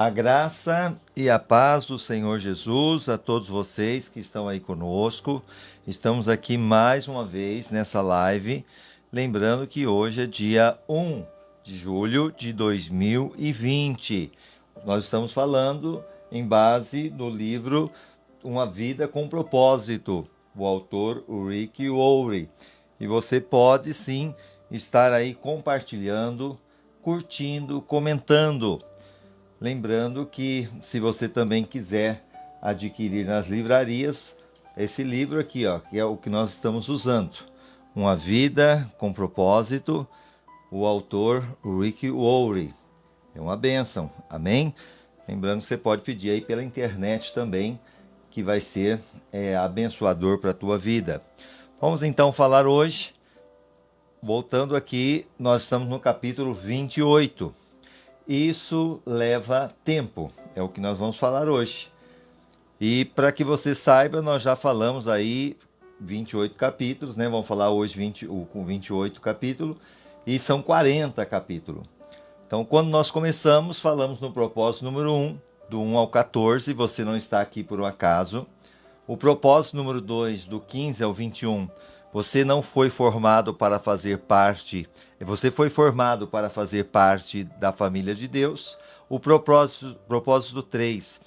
A graça e a paz do Senhor Jesus a todos vocês que estão aí conosco. Estamos aqui mais uma vez nessa live, lembrando que hoje é dia 1 de julho de 2020. Nós estamos falando em base no livro Uma Vida com Propósito, o autor Rick Warren. E você pode sim estar aí compartilhando, curtindo, comentando. Lembrando que se você também quiser adquirir nas livrarias, esse livro aqui, ó, que é o que nós estamos usando, Uma Vida com Propósito, o autor Rick Warren. É uma bênção, amém? Lembrando que você pode pedir aí pela internet também, que vai ser abençoador para a tua vida. Vamos então falar hoje, voltando aqui, nós estamos no capítulo 28. Isso leva tempo, é o que nós vamos falar hoje. E para que você saiba, nós já falamos aí 28 capítulos, né? Vamos falar hoje com 28 capítulos, e são 40 capítulos. Então, quando nós começamos, falamos no propósito número 1, do 1 ao 14, você não está aqui por um acaso. O propósito número 2, do 15 ao 21, você não foi formado para fazer parte, você foi formado para fazer parte da família de Deus. O propósito 3,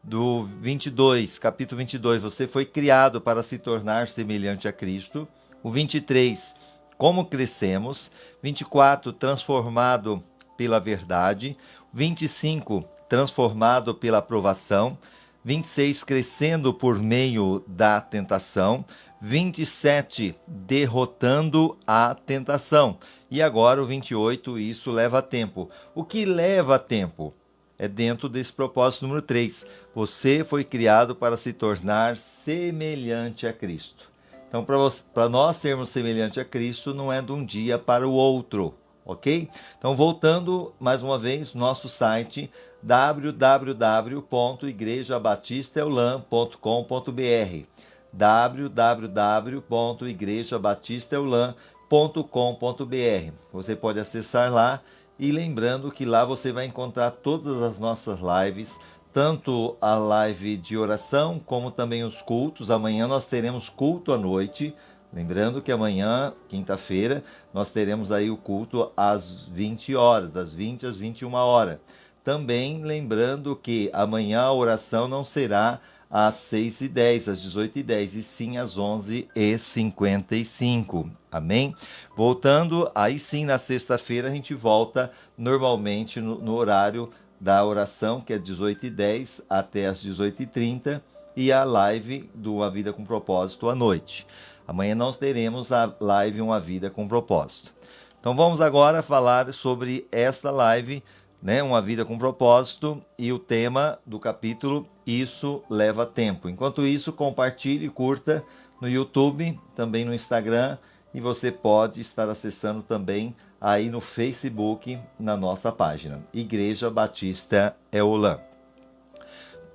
do 22, capítulo 22, você foi criado para se tornar semelhante a Cristo. O 23, como crescemos. 24, transformado pela verdade. 25, transformado pela aprovação. 26, crescendo por meio da tentação. 27, derrotando a tentação. E agora o 28, isso leva tempo. O que leva tempo? É dentro desse propósito número 3. Você foi criado para se tornar semelhante a Cristo. Então, para nós sermos semelhante a Cristo, não é de um dia para o outro, ok? Então, voltando mais uma vez, nosso site www.igrejabatistaeulan.com.br www.igrejabatistaeulan.com.br. Você pode acessar lá, e lembrando que lá você vai encontrar todas as nossas lives, tanto a live de oração como também os cultos. Amanhã nós teremos culto à noite. Lembrando que amanhã, quinta-feira, nós teremos aí o culto às 20 horas, das 20 às 21 horas. Também lembrando que amanhã a oração não será às 6h10, às 18h10, e sim às 11h55. Amém? Voltando, aí sim na sexta-feira a gente volta normalmente no horário da oração, que é 18h10 até às 18h30, e a live do Uma Vida com Propósito à noite. Amanhã nós teremos a live Uma Vida com Propósito. Então vamos agora falar sobre esta live, né, Uma Vida com Propósito, e o tema do capítulo, Isso Leva Tempo. Enquanto isso, compartilhe e curta no YouTube, também no Instagram, e você pode estar acessando também aí no Facebook, na nossa página, Igreja Batista Eulan.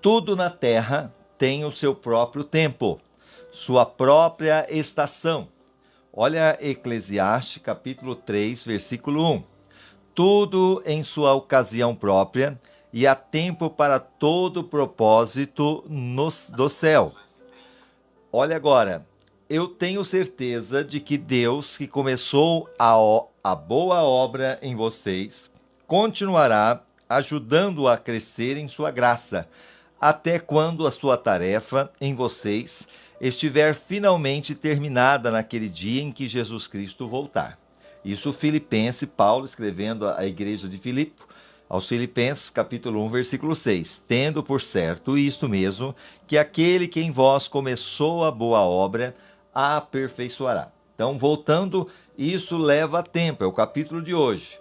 Tudo na terra tem o seu próprio tempo, sua própria estação. Olha Eclesiastes, capítulo 3, versículo 1. Tudo em sua ocasião própria, e há tempo para todo propósito do céu. Olha agora, eu tenho certeza de que Deus, que começou a boa obra em vocês, continuará ajudando a crescer em sua graça, até quando a sua tarefa em vocês estiver finalmente terminada naquele dia em que Jesus Cristo voltar. Isso Filipenses, Paulo escrevendo à igreja de Filipe, aos Filipenses, capítulo 1, versículo 6. Tendo por certo isto mesmo, que aquele que em vós começou a boa obra, a aperfeiçoará. Então, voltando, isso leva tempo, é o capítulo de hoje.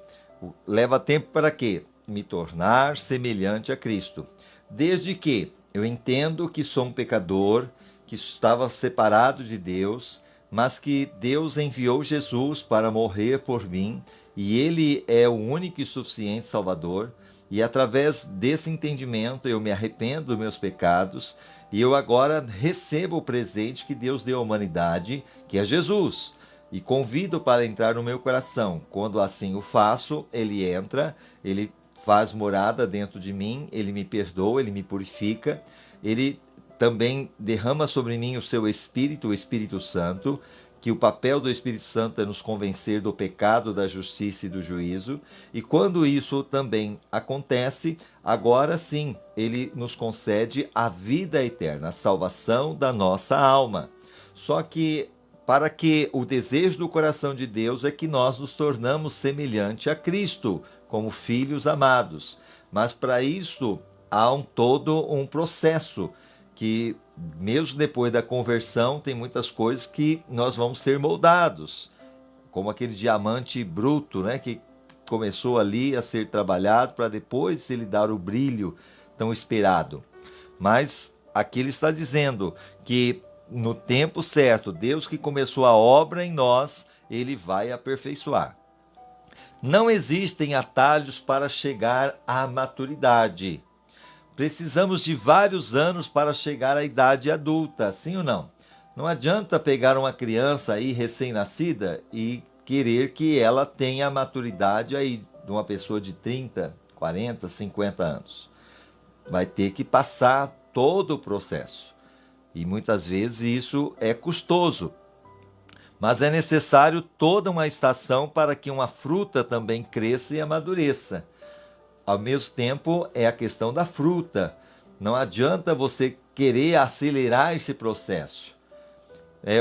Leva tempo para quê? Me tornar semelhante a Cristo. Desde que eu entendo que sou um pecador, que estava separado de Deus, mas que Deus enviou Jesus para morrer por mim, e Ele é o único e suficiente Salvador, e através desse entendimento eu me arrependo dos meus pecados, e eu agora recebo o presente que Deus deu à humanidade, que é Jesus, e convido para entrar no meu coração. Quando assim o faço, Ele entra, Ele faz morada dentro de mim, ele me perdoa, ele me purifica, ele também derrama sobre mim o seu Espírito, o Espírito Santo, que o papel do Espírito Santo é nos convencer do pecado, da justiça e do juízo. E quando isso também acontece, agora sim, ele nos concede a vida eterna, a salvação da nossa alma. Só que para que o desejo do coração de Deus é que nós nos tornamos semelhante a Cristo, como filhos amados. Mas para isso há todo um processo que, mesmo depois da conversão, tem muitas coisas que nós vamos ser moldados, como aquele diamante bruto, né, que começou ali a ser trabalhado para depois ele dar o brilho tão esperado. Mas aqui ele está dizendo que no tempo certo, Deus que começou a obra em nós, ele vai aperfeiçoar. Não existem atalhos para chegar à maturidade. Precisamos de vários anos para chegar à idade adulta, sim ou não? Não adianta pegar uma criança aí recém-nascida e querer que ela tenha a maturidade aí de uma pessoa de 30, 40, 50 anos. Vai ter que passar todo o processo. E muitas vezes isso é custoso. Mas é necessário toda uma estação para que uma fruta também cresça e amadureça. Ao mesmo tempo, é a questão da fruta. Não adianta você querer acelerar esse processo.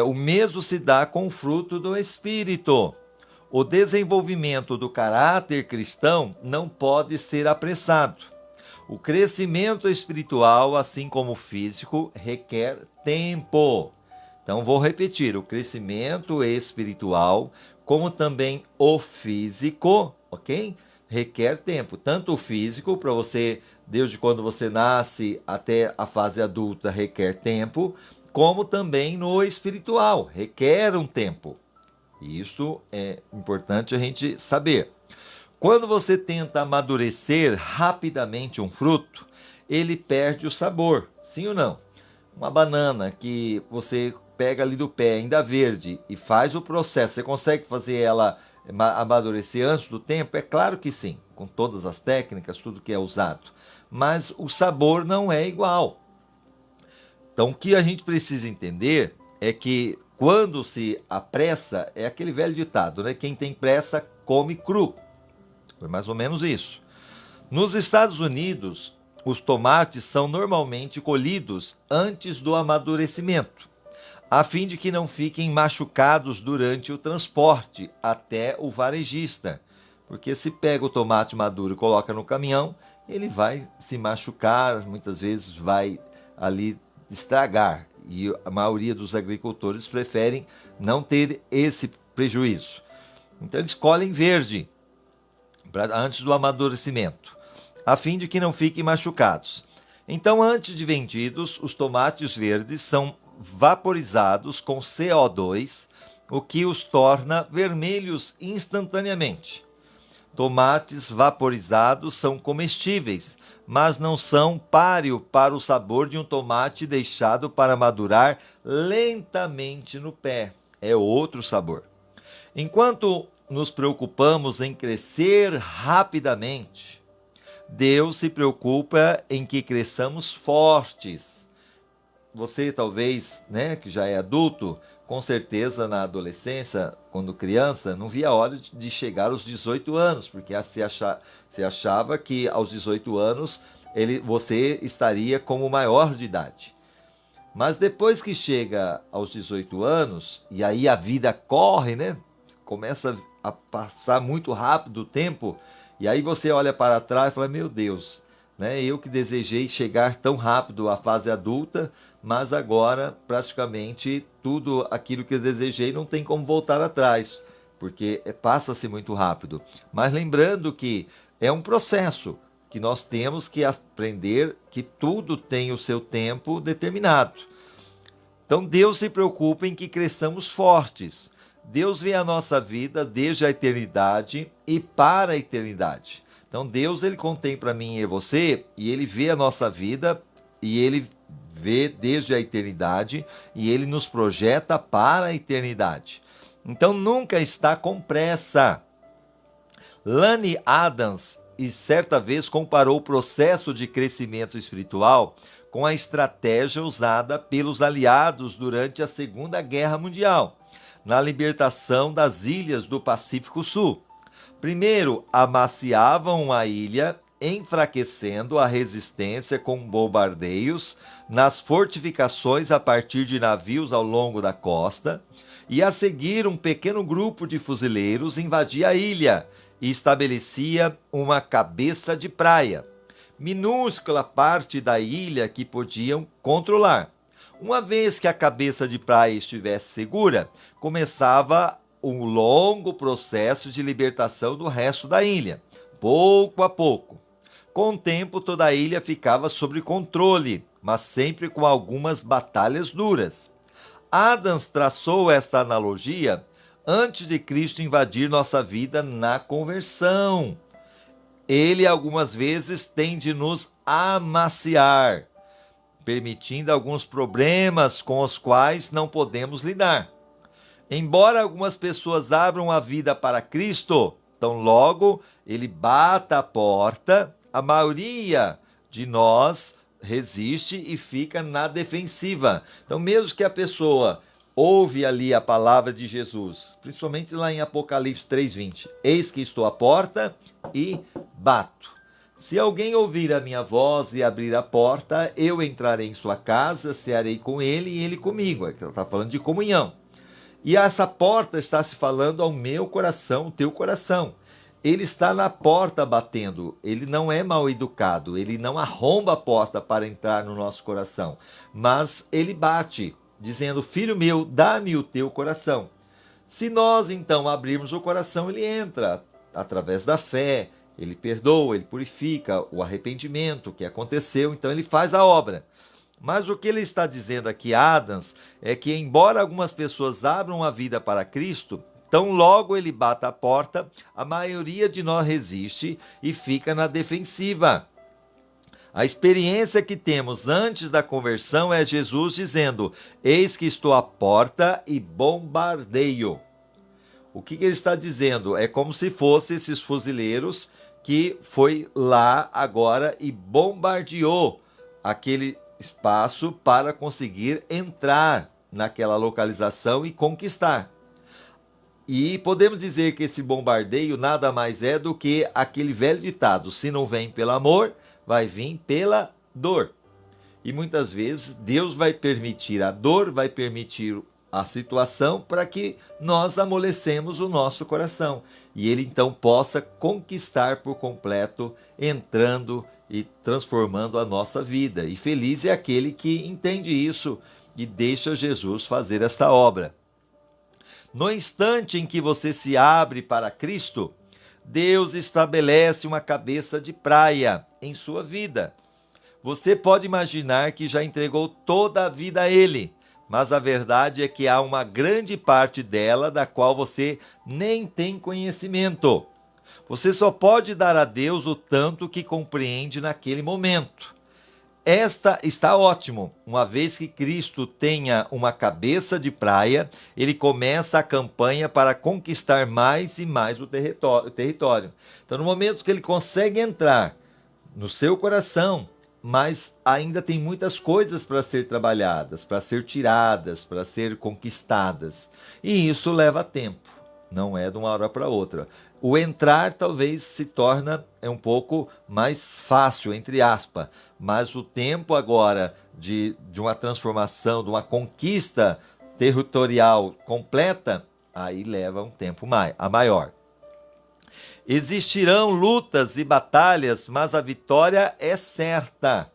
O mesmo se dá com o fruto do Espírito. O desenvolvimento do caráter cristão não pode ser apressado. O crescimento espiritual, assim como o físico, requer tempo. Então, vou repetir: o crescimento espiritual, como também o físico, ok? Requer tempo. Tanto o físico, para você, desde quando você nasce até a fase adulta, requer tempo, como também no espiritual, requer um tempo. Isso é importante a gente saber. Quando você tenta amadurecer rapidamente um fruto, ele perde o sabor, sim ou não? Uma banana que você pega ali do pé, ainda verde, e faz o processo, você consegue fazer ela amadurecer antes do tempo? É claro que sim, com todas as técnicas, tudo que é usado. Mas o sabor não é igual. Então, o que a gente precisa entender é que quando se apressa, é aquele velho ditado, né? Quem tem pressa come cru. Foi mais ou menos isso. Nos Estados Unidos, os tomates são normalmente colhidos antes do amadurecimento, a fim de que não fiquem machucados durante o transporte até o varejista. Porque se pega o tomate maduro e coloca no caminhão, ele vai se machucar, muitas vezes vai ali estragar. E a maioria dos agricultores preferem não ter esse prejuízo. Então eles colhem verde antes do amadurecimento, a fim de que não fiquem machucados. Então, antes de vendidos, os tomates verdes são vaporizados com CO2, o que os torna vermelhos instantaneamente. Tomates vaporizados são comestíveis, mas não são páreo para o sabor de um tomate deixado para madurar lentamente no pé. É outro sabor. Enquanto nos preocupamos em crescer rapidamente, Deus se preocupa em que cresçamos fortes. Você talvez, né, que já é adulto, com certeza na adolescência, quando criança, não via a hora de chegar aos 18 anos, porque você achava que aos 18 anos você estaria como maior de idade. Mas depois que chega aos 18 anos, e aí a vida corre, né? Começa a passar muito rápido o tempo, e aí você olha para trás e fala: meu Deus, né? Eu que desejei chegar tão rápido à fase adulta, mas agora praticamente tudo aquilo que eu desejei não tem como voltar atrás, porque passa-se muito rápido. Mas lembrando que é um processo que nós temos que aprender que tudo tem o seu tempo determinado. Então Deus se preocupa em que cresçamos fortes. Deus vê a nossa vida desde a eternidade e para a eternidade. Então Deus, ele contempla mim e você, e ele vê a nossa vida, e ele vê desde a eternidade, e ele nos projeta para a eternidade. Então nunca está com pressa. Lane Adams, e certa vez comparou o processo de crescimento espiritual com a estratégia usada pelos aliados durante a Segunda Guerra Mundial, na libertação das ilhas do Pacífico Sul. Primeiro, amaciavam a ilha, enfraquecendo a resistência com bombardeios nas fortificações a partir de navios ao longo da costa, e a seguir um pequeno grupo de fuzileiros invadia a ilha e estabelecia uma cabeça de praia, minúscula parte da ilha que podiam controlar. Uma vez que a cabeça de praia estivesse segura, começava um longo processo de libertação do resto da ilha, pouco a pouco. Com o tempo, toda a ilha ficava sob controle, mas sempre com algumas batalhas duras. Adams traçou esta analogia antes de Cristo invadir nossa vida na conversão. Ele algumas vezes tem de nos amaciar, permitindo alguns problemas com os quais não podemos lidar. Embora algumas pessoas abram a vida para Cristo, tão logo ele bata a porta, a maioria de nós resiste e fica na defensiva. Então, mesmo que a pessoa ouve ali a palavra de Jesus, principalmente lá em Apocalipse 3:20, eis que estou à porta e bato. Se alguém ouvir a minha voz e abrir a porta, eu entrarei em sua casa, cearei com ele e ele comigo. Ela está falando de comunhão. E essa porta está se falando ao meu coração, teu coração. Ele está na porta batendo, ele não é mal educado, ele não arromba a porta para entrar no nosso coração, mas ele bate, dizendo, filho meu, dá-me o teu coração. Se nós então abrirmos o coração, ele entra através da fé, ele perdoa, ele purifica o arrependimento que aconteceu, então ele faz a obra. Mas o que ele está dizendo aqui, Adams, é que embora algumas pessoas abram a vida para Cristo, tão logo ele bata a porta, a maioria de nós resiste e fica na defensiva. A experiência que temos antes da conversão é Jesus dizendo, eis que estou à porta e bombardeio. O que ele está dizendo? É como se fossem esses fuzileiros que foi lá agora e bombardeou aquele espaço para conseguir entrar naquela localização e conquistar. E podemos dizer que esse bombardeio nada mais é do que aquele velho ditado, se não vem pelo amor, vai vir pela dor. E muitas vezes Deus vai permitir a dor, vai permitir a situação para que nós amolecemos o nosso coração. E ele então possa conquistar por completo, entrando e transformando a nossa vida. E feliz é aquele que entende isso e deixa Jesus fazer esta obra. No instante em que você se abre para Cristo, Deus estabelece uma cabeça de praia em sua vida. Você pode imaginar que já entregou toda a vida a Ele, mas a verdade é que há uma grande parte dela da qual você nem tem conhecimento. Você só pode dar a Deus o tanto que compreende naquele momento. Esta está ótimo, uma vez que Cristo tenha uma cabeça de praia, ele começa a campanha para conquistar mais e mais o território. Então, no momento que ele consegue entrar no seu coração, mas ainda tem muitas coisas para ser trabalhadas, para ser tiradas, para ser conquistadas. E isso leva tempo, não é de uma hora para outra. O entrar talvez se torna um pouco mais fácil, entre aspas, mas o tempo agora de uma transformação, de uma conquista territorial completa, aí leva um tempo maior. Existirão lutas e batalhas, mas a vitória é certa.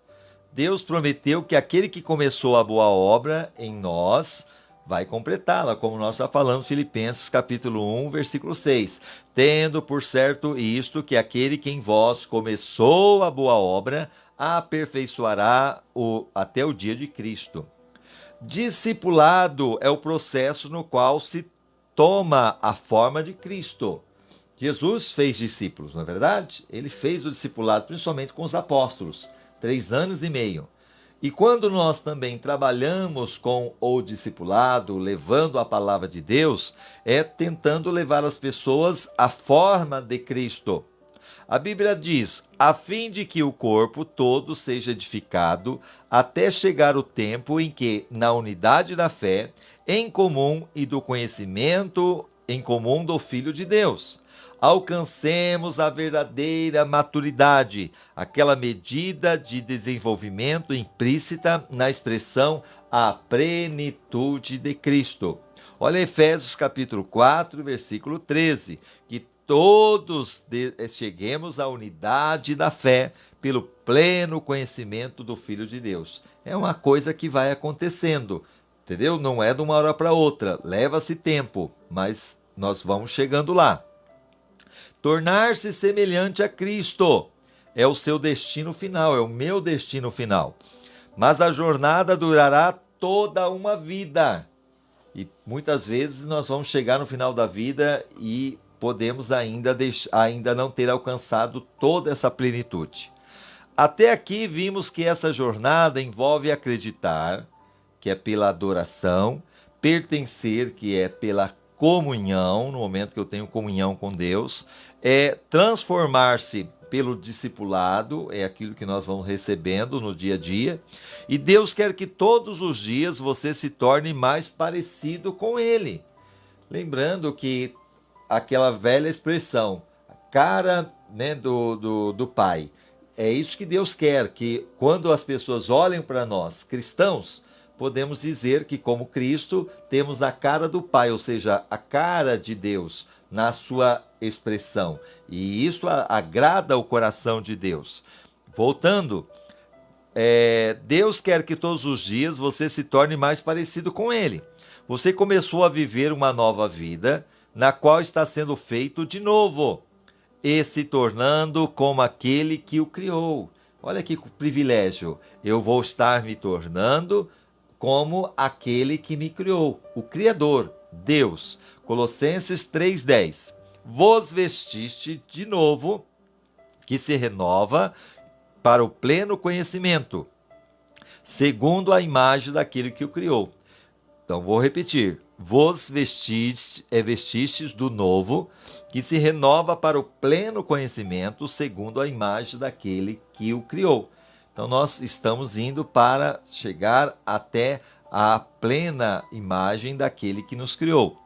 Deus prometeu que aquele que começou a boa obra em nós vai completá-la, como nós já falamos, Filipenses capítulo 1, versículo 6. Tendo por certo isto, que aquele que em vós começou a boa obra, a aperfeiçoará até o dia de Cristo. Discipulado é o processo no qual se toma a forma de Cristo. Jesus fez discípulos, não é verdade? Ele fez o discipulado principalmente com os apóstolos, 3 anos e meio. E quando nós também trabalhamos com o discipulado, levando a palavra de Deus, é tentando levar as pessoas à forma de Cristo. A Bíblia diz: a fim de que o corpo todo seja edificado, até chegar o tempo em que, na unidade da fé, em comum e do conhecimento em comum do Filho de Deus, alcancemos a verdadeira maturidade, aquela medida de desenvolvimento implícita na expressão a plenitude de Cristo. Olha Efésios capítulo 4, versículo 13, que todos cheguemos à unidade da fé pelo pleno conhecimento do Filho de Deus. É uma coisa que vai acontecendo, entendeu? Não é de uma hora para outra, leva-se tempo, mas nós vamos chegando lá. Tornar-se semelhante a Cristo é o seu destino final, é o meu destino final. Mas a jornada durará toda uma vida. E muitas vezes nós vamos chegar no final da vida e podemos ainda não ter alcançado toda essa plenitude. Até aqui vimos que essa jornada envolve acreditar, que é pela adoração, pertencer, que é pela comunhão, no momento que eu tenho comunhão com Deus, é transformar-se pelo discipulado, é aquilo que nós vamos recebendo no dia a dia, e Deus quer que todos os dias você se torne mais parecido com Ele. Lembrando que aquela velha expressão, a cara, né, do Pai, é isso que Deus quer, que quando as pessoas olhem para nós, cristãos, podemos dizer que, como Cristo, temos a cara do Pai, ou seja, a cara de Deus na sua expressão. E isso agrada o coração de Deus. Voltando, Deus quer que todos os dias você se torne mais parecido com Ele. Você começou a viver uma nova vida, na qual está sendo feito de novo, e se tornando como aquele que o criou. Olha que privilégio, eu vou estar me tornando como aquele que me criou, o Criador, Deus. Colossenses 3,10. Vos vestiste de novo, que se renova para o pleno conhecimento, segundo a imagem daquele que o criou. Então vou repetir. Vos vestistes do novo, que se renova para o pleno conhecimento, segundo a imagem daquele que o criou. Então nós estamos indo para chegar até a plena imagem daquele que nos criou.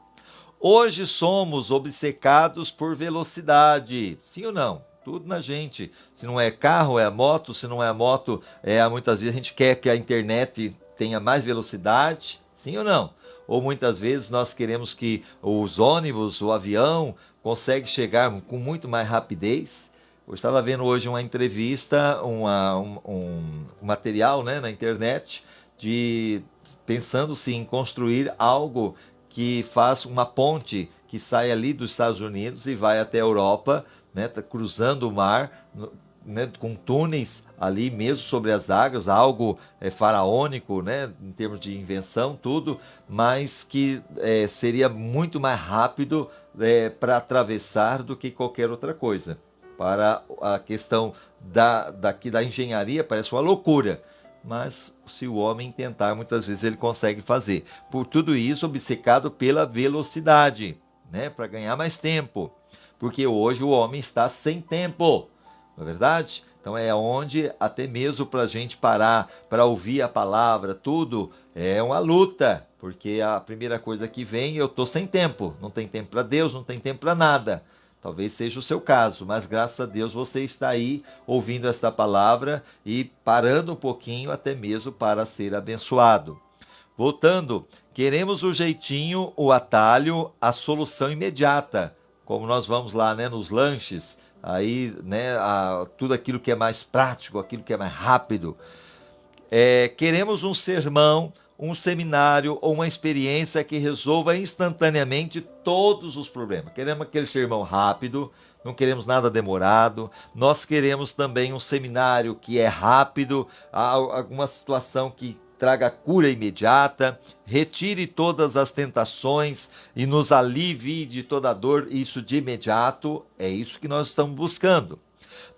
Hoje somos obcecados por velocidade, sim ou não? Tudo na gente. Se não é carro, é a moto. Se não é a moto, muitas vezes a gente quer que a internet tenha mais velocidade, sim ou não? Ou muitas vezes nós queremos que os ônibus, o avião, conseguem chegar com muito mais rapidez. Eu estava vendo hoje uma entrevista, um material, né, na internet, pensando-se em construir algo que faça uma ponte que sai ali dos Estados Unidos e vai até a Europa, né, cruzando o mar, né, com túneis ali mesmo sobre as águas, algo faraônico, né, em termos de invenção, tudo, mas que seria muito mais rápido para atravessar do que qualquer outra coisa. Para a questão da engenharia parece uma loucura, mas se o homem tentar, muitas vezes ele consegue fazer. Por tudo isso, obcecado pela velocidade, né, para ganhar mais tempo, porque hoje o homem está sem tempo, não é verdade? Então é onde até mesmo para a gente parar, para ouvir a palavra, tudo é uma luta, porque a primeira coisa que vem, eu estou sem tempo, não tem tempo para Deus, não tem tempo para nada. Talvez seja o seu caso, mas graças a Deus você está aí ouvindo esta palavra e parando um pouquinho até mesmo para ser abençoado. Voltando, queremos o jeitinho, o atalho, a solução imediata, como nós vamos lá, né, nos lanches, aí, né, tudo aquilo que é mais prático, aquilo que é mais rápido. Queremos um sermão, um seminário ou uma experiência que resolva instantaneamente todos os problemas. Queremos aquele sermão rápido, não queremos nada demorado. Nós queremos também um seminário que é rápido, alguma situação que traga cura imediata, retire todas as tentações e nos alivie de toda a dor, isso de imediato. É isso que nós estamos buscando.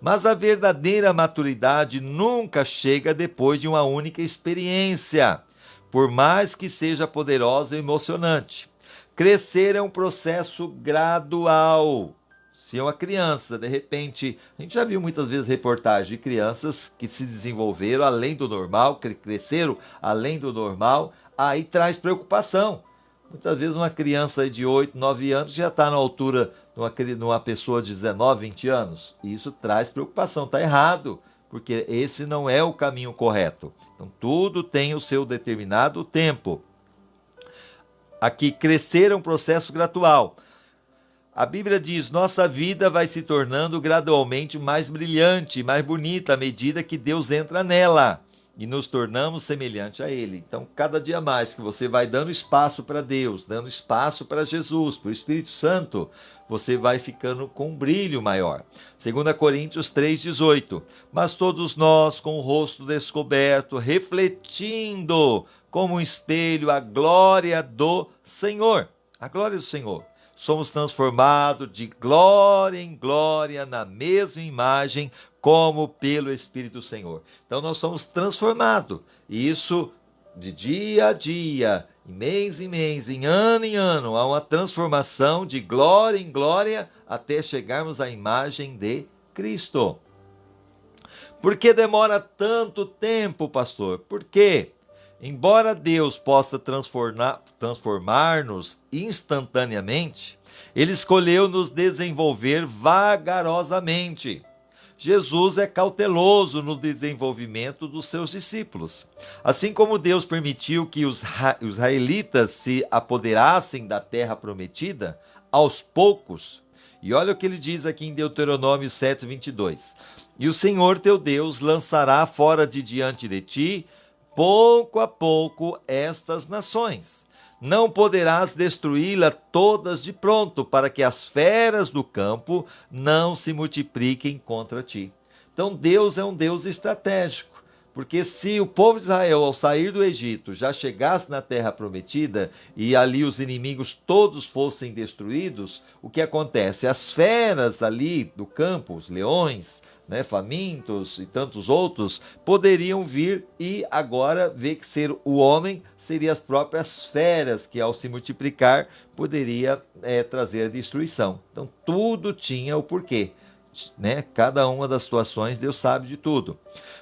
Mas a verdadeira maturidade nunca chega depois de uma única experiência, por mais que seja poderosa e emocionante. Crescer é um processo gradual. Se é uma criança, de repente, a gente já viu muitas vezes reportagens de crianças que se desenvolveram além do normal, que cresceram além do normal, aí traz preocupação. Muitas vezes uma criança de 8, 9 anos já está na altura de uma pessoa de 19, 20 anos. E isso traz preocupação, está errado, porque esse não é o caminho correto. Então tudo tem o seu determinado tempo. Aqui, crescer é um processo gradual. A Bíblia diz, nossa vida vai se tornando gradualmente mais brilhante, mais bonita à medida que Deus entra nela e nos tornamos semelhante a Ele. Então, cada dia mais que você vai dando espaço para Deus, dando espaço para Jesus, para o Espírito Santo, você vai ficando com um brilho maior. 2 Coríntios 3,18. Mas todos nós, com o rosto descoberto, refletindo como um espelho a glória do Senhor. A glória do Senhor. Somos transformados de glória em glória na mesma imagem, como pelo Espírito do Senhor. Então nós somos transformados. E isso de dia a dia, em mês em mês, em ano, há uma transformação de glória em glória até chegarmos à imagem de Cristo. Por que demora tanto tempo, pastor? Por quê? Embora Deus possa transformar-nos instantaneamente, Ele escolheu nos desenvolver vagarosamente. Jesus é cauteloso no desenvolvimento dos seus discípulos. Assim como Deus permitiu que os israelitas se apoderassem da terra prometida, aos poucos, e olha o que ele diz aqui em Deuteronômio 7:22. E o Senhor teu Deus lançará fora de diante de ti, pouco a pouco, estas nações. Não poderás destruí-las todas de pronto, para que as feras do campo não se multipliquem contra ti. Então Deus é um Deus estratégico, porque se o povo de Israel, ao sair do Egito, já chegasse na terra prometida e ali os inimigos todos fossem destruídos, o que acontece? As feras ali do campo, os leões, famintos e tantos outros, poderiam vir e agora ver que ser o homem seria as próprias feras que ao se multiplicar poderia trazer a destruição. Então tudo tinha o porquê, cada uma das situações Deus sabe de tudo.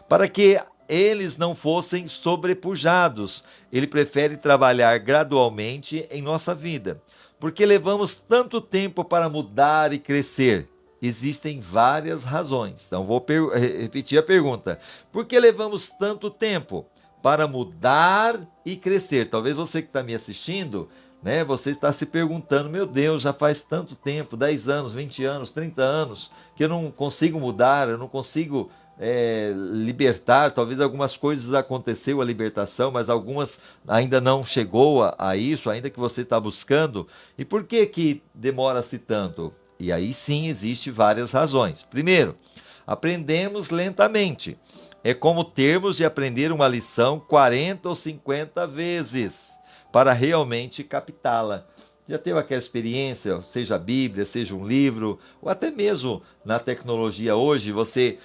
Para que eles não fossem sobrepujados, Ele prefere trabalhar gradualmente em nossa vida. Porque levamos tanto tempo para mudar e crescer? Existem várias razões. Então vou repetir a pergunta. Por que levamos tanto tempo para mudar e crescer? Talvez você que está me assistindo, você está se perguntando, meu Deus, já faz tanto tempo, 10 anos, 20 anos, 30 anos, que eu não consigo mudar, eu não consigo libertar. Talvez algumas coisas aconteceu a libertação, mas algumas ainda não chegou a isso, ainda que você está buscando. E por que demora-se tanto? E aí sim existe várias razões. Primeiro, aprendemos lentamente. É como termos de aprender uma lição 40 ou 50 vezes para realmente captá-la. Já teve aquela experiência, seja a Bíblia, seja um livro, ou até mesmo na tecnologia hoje, você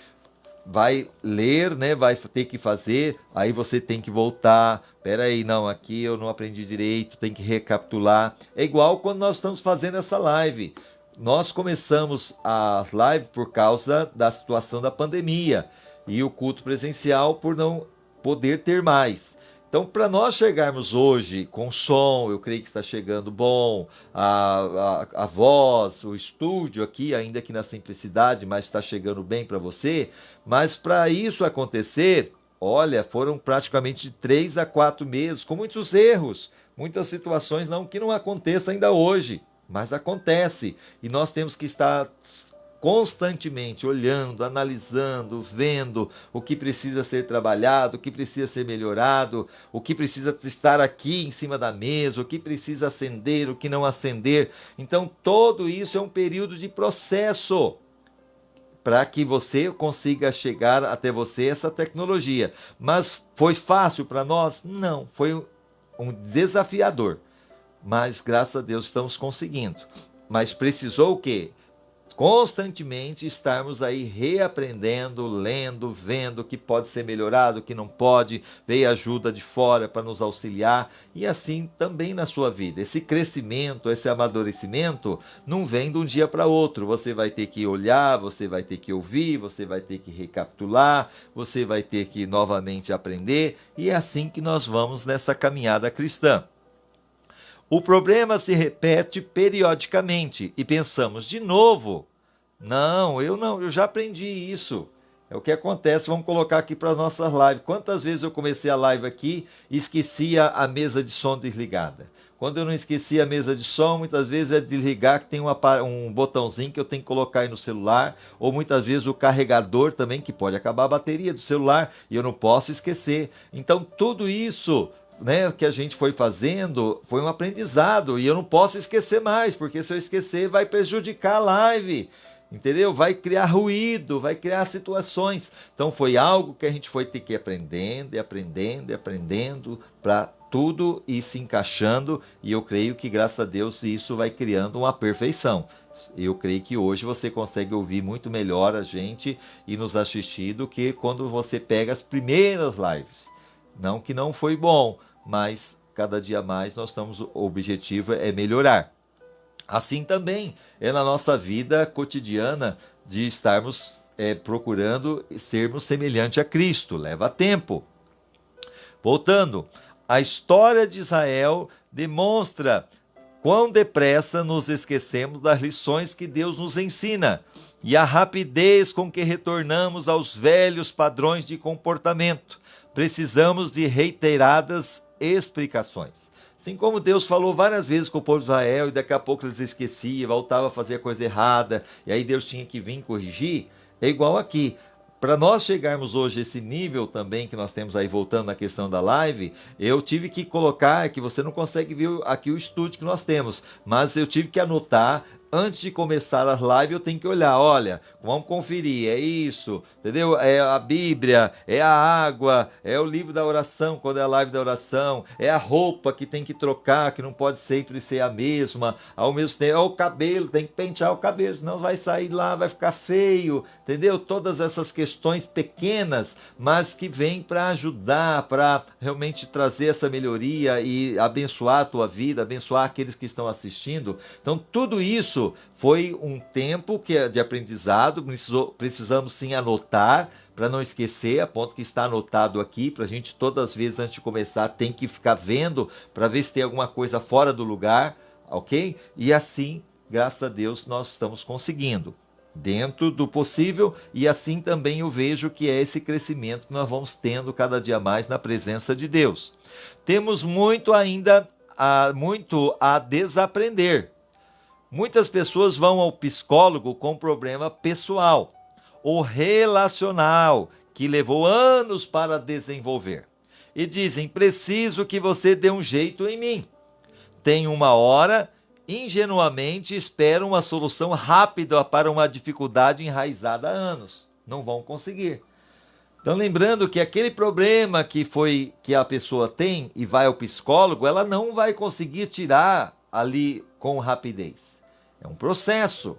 vai ler, vai ter que fazer, aí você tem que voltar, peraí, não, aqui eu não aprendi direito, tem que recapitular. É igual quando nós estamos fazendo essa live. Nós começamos a live por causa da situação da pandemia e o culto presencial por não poder ter mais. Então, para nós chegarmos hoje com som, eu creio que está chegando bom, a voz, o estúdio aqui, ainda que na simplicidade, mas está chegando bem para você. Mas para isso acontecer, olha, foram praticamente de 3 a 4 meses, com muitos erros, muitas situações que não aconteça ainda hoje. Mas acontece, e nós temos que estar constantemente olhando, analisando, vendo o que precisa ser trabalhado, o que precisa ser melhorado, o que precisa estar aqui em cima da mesa, o que precisa acender, o que não acender. Então, tudo isso é um período de processo para que você consiga chegar até você essa tecnologia. Mas foi fácil para nós? Não, foi um desafiador. Mas, graças a Deus, estamos conseguindo. Mas precisou o quê? constantemente estarmos aí reaprendendo, lendo, vendo o que pode ser melhorado, o que não pode, veio ajuda de fora para nos auxiliar, e assim também na sua vida. Esse crescimento, esse amadurecimento não vem de um dia para outro. Você vai ter que olhar, você vai ter que ouvir, você vai ter que recapitular, você vai ter que novamente aprender, e é assim que nós vamos nessa caminhada cristã. O problema se repete periodicamente e pensamos de novo. Não, eu já aprendi isso. É o que acontece, vamos colocar aqui para as nossas lives. Quantas vezes eu comecei a live aqui e esquecia a mesa de som desligada? Quando eu não esquecia a mesa de som, muitas vezes é desligar, que tem um botãozinho que eu tenho que colocar aí no celular, ou muitas vezes o carregador também, que pode acabar a bateria do celular, e eu não posso esquecer. Então tudo isso, né, que a gente foi fazendo foi um aprendizado, e eu não posso esquecer mais, porque se eu esquecer vai prejudicar a live, entendeu? Vai criar ruído, vai criar situações. Então foi algo que a gente foi ter que ir aprendendo e aprendendo e aprendendo para tudo ir se encaixando, e eu creio que graças a Deus isso vai criando uma perfeição. Eu creio que hoje você consegue ouvir muito melhor a gente e nos assistir do que quando você pega as primeiras lives. Não que não foi bom, mas cada dia mais nós estamos, o objetivo é melhorar. Assim também é na nossa vida cotidiana de estarmos procurando sermos semelhante a Cristo. Leva tempo. Voltando, a história de Israel demonstra quão depressa nos esquecemos das lições que Deus nos ensina e a rapidez com que retornamos aos velhos padrões de comportamento. Precisamos de reiteradas explicações. Assim como Deus falou várias vezes com o povo de Israel e daqui a pouco eles esqueciam, voltavam a fazer a coisa errada, e aí Deus tinha que vir corrigir, é igual aqui. Para nós chegarmos hoje a esse nível também que nós temos aí, voltando na questão da live, eu tive que colocar, que você não consegue ver aqui o estúdio que nós temos, mas eu tive que anotar. Antes de começar a live, eu tenho que olhar, olha, vamos conferir, é isso, entendeu? É a Bíblia, é a água, é o livro da oração, quando é a live da oração, é a roupa que tem que trocar, que não pode sempre ser a mesma, ao mesmo tempo, é o cabelo, tem que pentear o cabelo, senão vai sair lá, vai ficar feio, entendeu? Todas essas questões pequenas, mas que vêm para ajudar, para realmente trazer essa melhoria e abençoar a tua vida, abençoar aqueles que estão assistindo. Então, tudo isso foi um tempo de aprendizado, precisamos sim anotar, para não esquecer, a ponto que está anotado aqui, para a gente todas as vezes antes de começar, tem que ficar vendo, para ver se tem alguma coisa fora do lugar, ok? E assim, graças a Deus, nós estamos conseguindo, dentro do possível, e assim também eu vejo que é esse crescimento que nós vamos tendo cada dia mais na presença de Deus. Temos muito ainda, muito a desaprender. Muitas pessoas vão ao psicólogo com problema pessoal ou relacional que levou anos para desenvolver. E dizem, preciso que você dê um jeito em mim. Tem uma hora, ingenuamente esperam uma solução rápida para uma dificuldade enraizada há anos. Não vão conseguir. Então, lembrando que aquele problema que a pessoa tem e vai ao psicólogo, ela não vai conseguir tirar ali com rapidez. É um processo.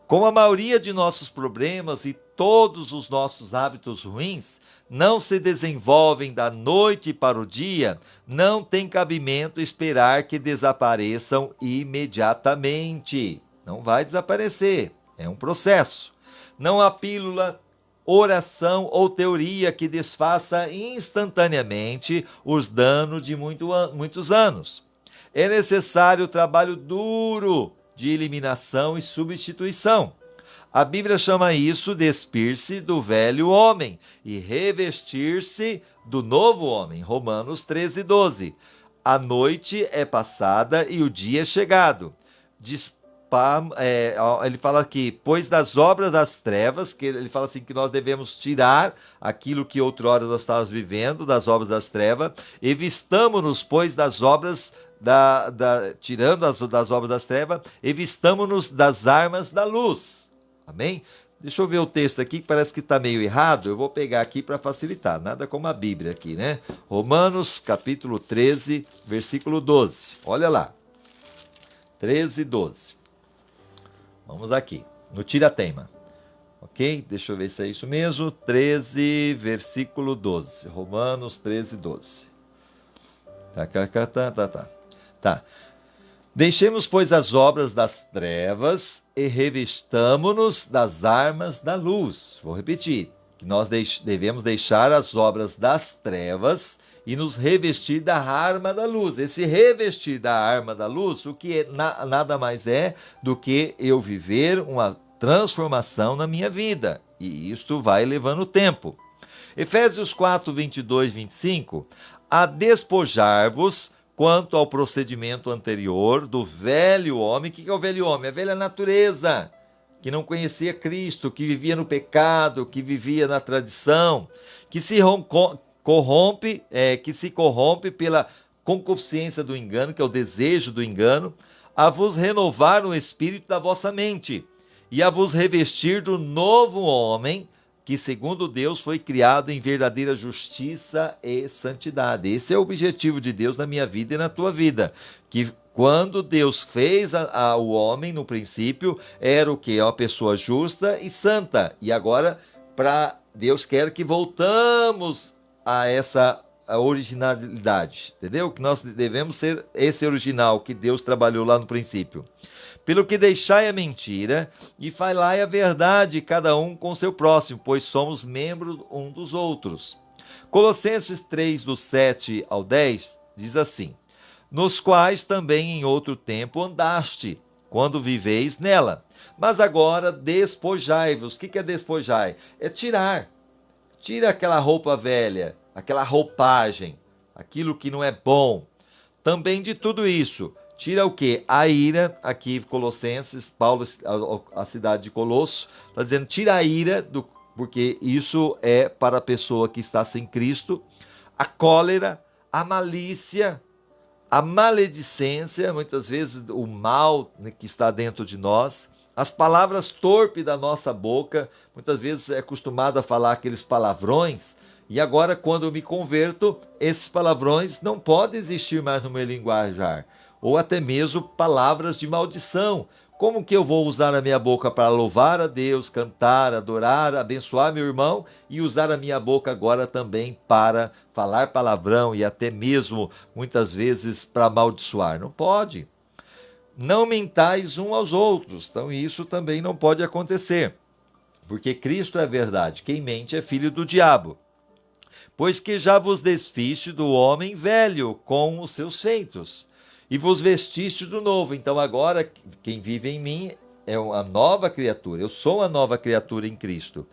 Como a maioria de nossos problemas e todos os nossos hábitos ruins não se desenvolvem da noite para o dia, não tem cabimento esperar que desapareçam imediatamente. Não vai desaparecer. É um processo. Não há pílula, oração ou teoria que desfaça instantaneamente os danos de muitos anos. É necessário trabalho duro de eliminação e substituição. A Bíblia chama isso despir-se do velho homem e revestir-se do novo homem. Romanos 13:12. A noite é passada e o dia é chegado. Ele fala aqui, pois das obras das trevas, que ele fala assim que nós devemos tirar aquilo que outrora nós estávamos vivendo, das obras das trevas, e vistamo-nos, pois, das obras tirando das obras das trevas, e vistamo-nos das armas da luz. Amém? Deixa eu ver o texto aqui, que parece que está meio errado. Eu vou pegar aqui para facilitar. Nada como a Bíblia aqui, né? Romanos, capítulo 13, versículo 12. Olha lá. 13, 12. Vamos aqui, no tira-teima. Ok? Deixa eu ver se é isso mesmo. 13, versículo 12. Romanos 13, 12. Tá. Deixemos, pois, as obras das trevas e revistamo-nos das armas da luz. Vou repetir, que nós devemos deixar as obras das trevas e nos revestir da arma da luz. Esse revestir da arma da luz, o que nada mais é do que eu viver uma transformação na minha vida. E isto vai levando tempo. Efésios 4, 22, 25. A despojar-vos quanto ao procedimento anterior do velho homem. O que é o velho homem? A velha natureza, que não conhecia Cristo, que vivia no pecado, que vivia na tradição, que se corrompe pela concupiscência do engano, que é o desejo do engano, a vos renovar o espírito da vossa mente e a vos revestir do novo homem, que segundo Deus foi criado em verdadeira justiça e santidade. Esse é o objetivo de Deus na minha vida e na tua vida. Que quando Deus fez o homem, no princípio, era o que? Uma pessoa justa e santa. E agora, Deus quer que voltamos a essa originalidade, entendeu? Que nós devemos ser esse original que Deus trabalhou lá no princípio. Pelo que deixai a mentira e falai a verdade, cada um com seu próximo, pois somos membros um dos outros. Colossenses 3, do 7 ao 10, diz assim: nos quais também em outro tempo andaste, quando viveis nela. Mas agora despojai-vos. O que é despojai? É tirar. Tira aquela roupa velha, aquela roupagem, aquilo que não é bom. Também de tudo isso. Tira o quê? A ira, aqui Colossenses, Paulo, a cidade de Colosso, está dizendo, tira a ira, porque isso é para a pessoa que está sem Cristo, a cólera, a malícia, a maledicência, muitas vezes o mal, né, que está dentro de nós, as palavras torpes da nossa boca, muitas vezes é acostumado a falar aqueles palavrões, e agora quando eu me converto, esses palavrões não podem existir mais no meu linguajar, ou até mesmo palavras de maldição. Como que eu vou usar a minha boca para louvar a Deus, cantar, adorar, abençoar meu irmão e usar a minha boca agora também para falar palavrão e até mesmo muitas vezes para amaldiçoar? Não pode. Não mentais uns aos outros. Então isso também não pode acontecer, porque Cristo é a verdade. Quem mente é filho do diabo. Pois que já vos desfiste do homem velho com os seus feitos e vos vestiste do novo. Então agora quem vive em mim é uma nova criatura. Eu sou uma nova criatura em Cristo,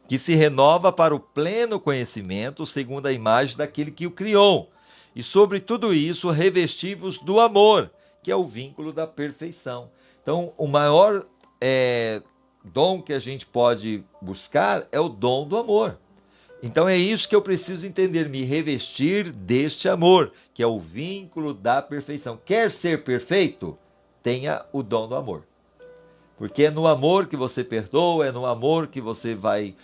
que se renova para o pleno conhecimento segundo a imagem daquele que o criou. E sobre tudo isso revesti-vos do amor, que é o vínculo da perfeição. Então o maior dom que a gente pode buscar é o dom do amor. Então é isso que eu preciso entender, me revestir deste amor, que é o vínculo da perfeição. Quer ser perfeito? Tenha o dom do amor. Porque é no amor que você perdoa, é no amor que você vai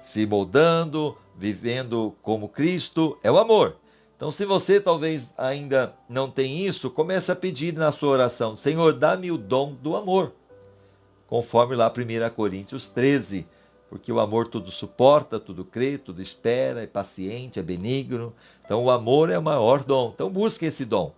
se moldando, vivendo como Cristo, é o amor. Então se você talvez ainda não tem isso, comece a pedir na sua oração, Senhor, dá-me o dom do amor. Conforme lá 1 Coríntios 13, porque o amor tudo suporta, tudo crê, tudo espera, é paciente, é benigno. Então o amor é o maior dom. Então busque esse dom.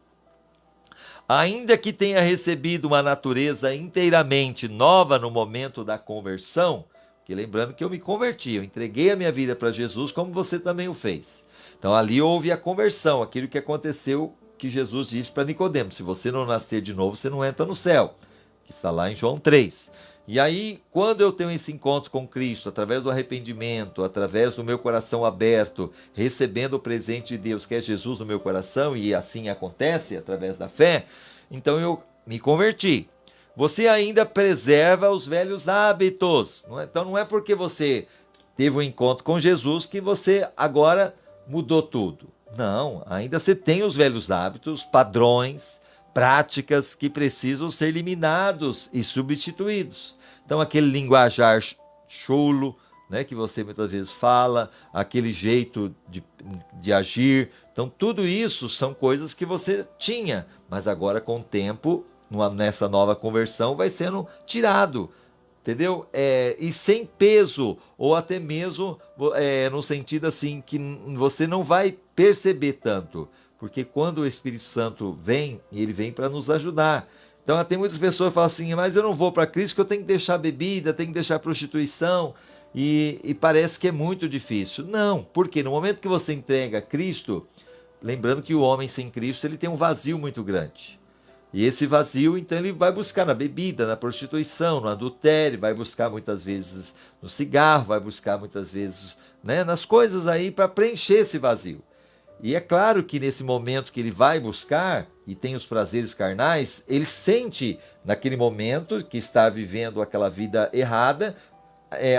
Ainda que tenha recebido uma natureza inteiramente nova no momento da conversão, que lembrando que eu me converti, eu entreguei a minha vida para Jesus, como você também o fez. Então ali houve a conversão, aquilo que aconteceu, que Jesus disse para Nicodemo, se você não nascer de novo, você não entra no céu, que está lá em João 3. E aí, quando eu tenho esse encontro com Cristo, através do arrependimento, através do meu coração aberto, recebendo o presente de Deus, que é Jesus no meu coração, e assim acontece, através da fé, então eu me converti. Você ainda preserva os velhos hábitos. Então não é porque você teve um encontro com Jesus que você agora mudou tudo. Não, ainda você tem os velhos hábitos, padrões, práticas que precisam ser eliminados e substituídos. Então aquele linguajar chulo, né, que você muitas vezes fala, aquele jeito de agir, então tudo isso são coisas que você tinha, mas agora com o tempo nessa nova conversão, vai sendo tirado, entendeu? E sem peso, ou até mesmo no sentido assim, que você não vai perceber tanto, porque quando o Espírito Santo vem, ele vem para nos ajudar. Então tem muitas pessoas que falam assim, mas eu não vou para Cristo, que eu tenho que deixar bebida, tenho que deixar prostituição, e parece que é muito difícil. Não, porque no momento que você entrega a Cristo, lembrando que o homem sem Cristo, ele tem um vazio muito grande. E esse vazio, então, ele vai buscar na bebida, na prostituição, no adultério, vai buscar muitas vezes no cigarro, vai buscar muitas vezes, né, nas coisas aí para preencher esse vazio. E é claro que nesse momento que ele vai buscar e tem os prazeres carnais, ele sente naquele momento que está vivendo aquela vida errada,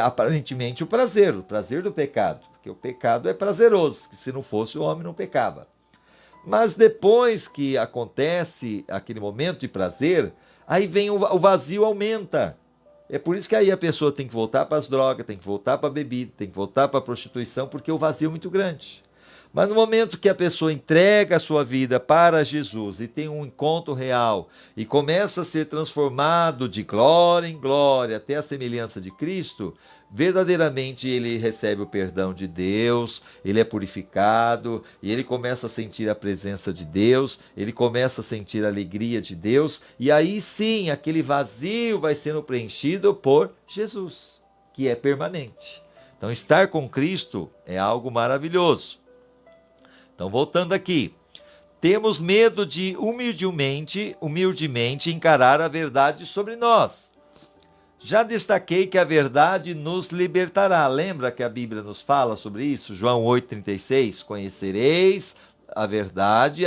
aparentemente o prazer do pecado, porque o pecado é prazeroso, que se não fosse o homem não pecava. Mas depois que acontece aquele momento de prazer, aí vem o vazio aumenta. É por isso que aí a pessoa tem que voltar para as drogas, tem que voltar para a bebida, tem que voltar para a prostituição, porque o vazio é muito grande. Mas no momento que a pessoa entrega a sua vida para Jesus e tem um encontro real e começa a ser transformado de glória em glória até a semelhança de Cristo, verdadeiramente ele recebe o perdão de Deus, ele é purificado e ele começa a sentir a presença de Deus, ele começa a sentir a alegria de Deus, e aí sim aquele vazio vai sendo preenchido por Jesus, que é permanente. Então estar com Cristo é algo maravilhoso. Então, voltando aqui, temos medo de humildemente encarar a verdade sobre nós. Já destaquei que a verdade nos libertará. Lembra que a Bíblia nos fala sobre isso? João 8,36, conhecereis a verdade